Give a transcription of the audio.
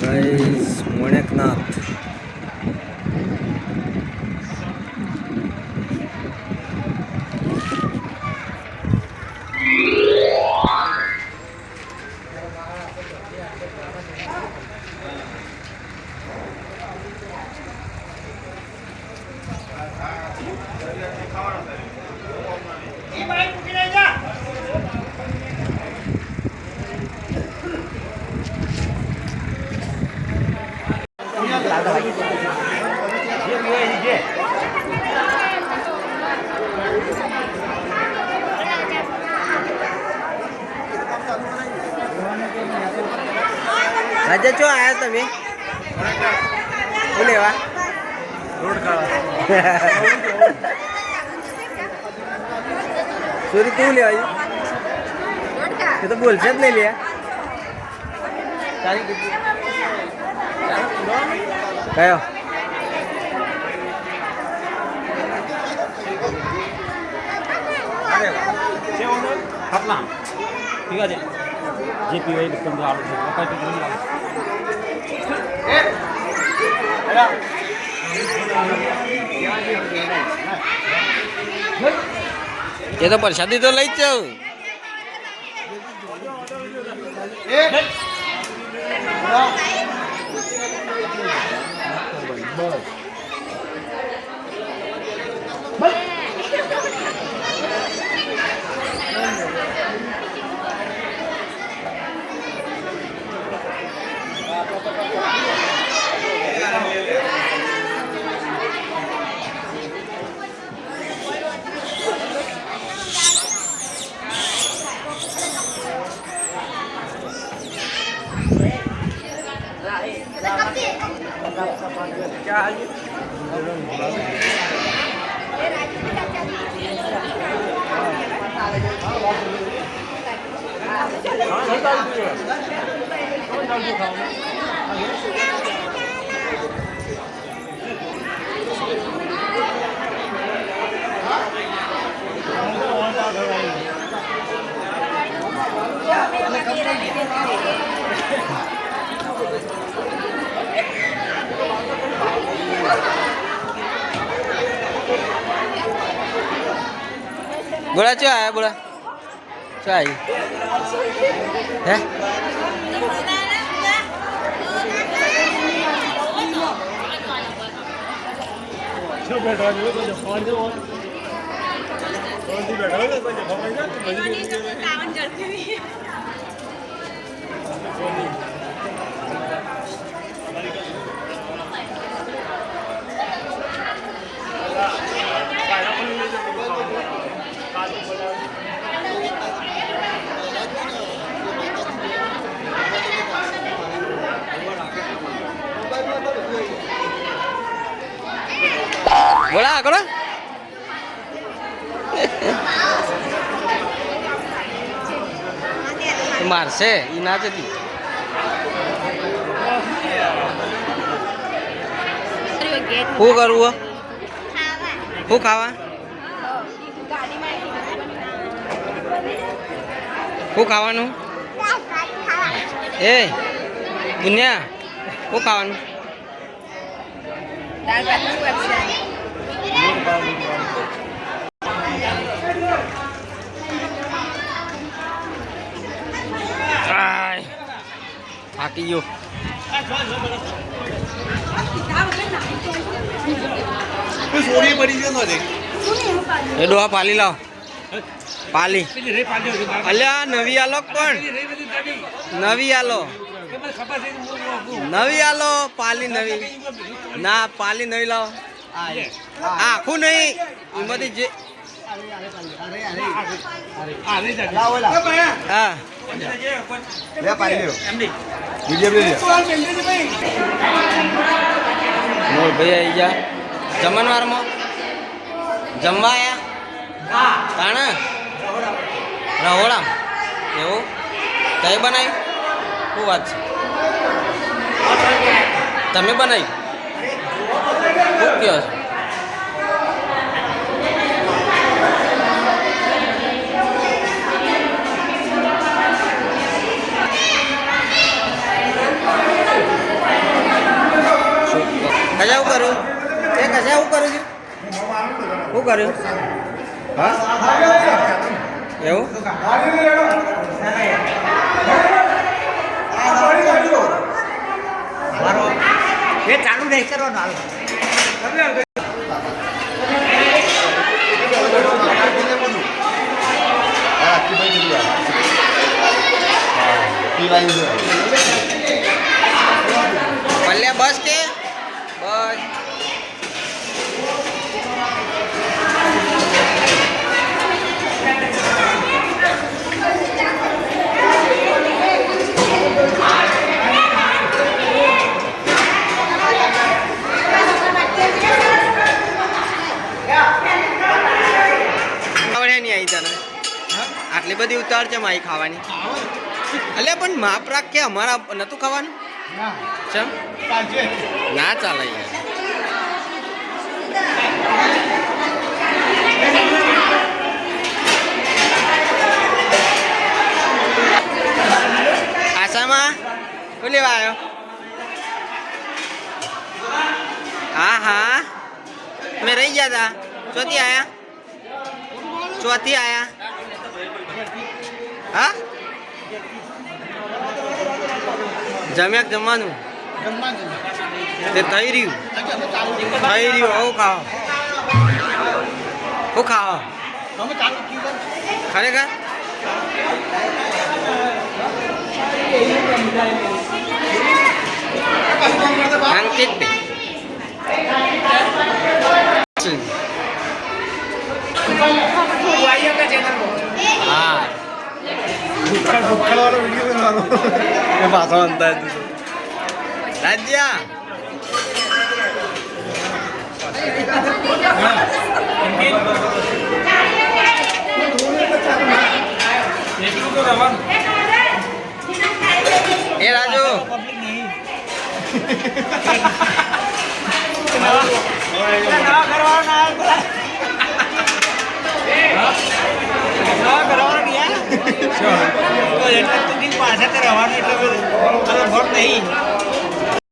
guys મોણેકનાથ राजा चो आया तभी बोले वाह रोड का सूरी तू ले आई ये तो बोल नहीं लिया कहो अपना ठीक है जे पी वाई दुकान आलू काय ते घेऊन आलो ये तो प्रसादी तो लई जाओ क्या है ये बोला क्या आया बोला क्या आई है बोला करो मार से इना जती હું કરવું હું ખાવા હું ખાવાનું એ પુન્યા હું ખાવાનું થાકી ગયો એ ડોહા પાલી લાવ પાલી અલ્યા નવી આલો પણ નવી આલો પાલી નવી ના પાલી નવી લાવો આખું નહીં એમાંથી જે હા ભાઈ આવી જા જમણવારમાં જમવા આયા તાણા રહોડા એવું કઈ બનાવ્યું શું વાત છે તમે બનાવ્યું શું કહો છો શું કર્યું છે શું કર્યું હા એવું એ ચાલુ નહીં કરવાનું હાલ પલ્લે બસ કે બસ નહીં આવી તને આટલી બધી ઉતાર છે મારી ખાવાની અલ્યા પણ માપ રાખ કે અમારા નતું ખાવાનું ચમ ના ચાલે યાર આસામાં શું લેવા આવ્યો હા હા મેં રહી ગયા હતા ચોથી આયા ચોથી આયા હા જમ્યા જમવાનું તે થઈ રહ્યું હું ખાઓ હું ખાઓ ખરેખર અંકિત હા પાછો અંતા રાજ્યા એ રાજુ પાછા રહેવાનું એટલે ભોટ નહીં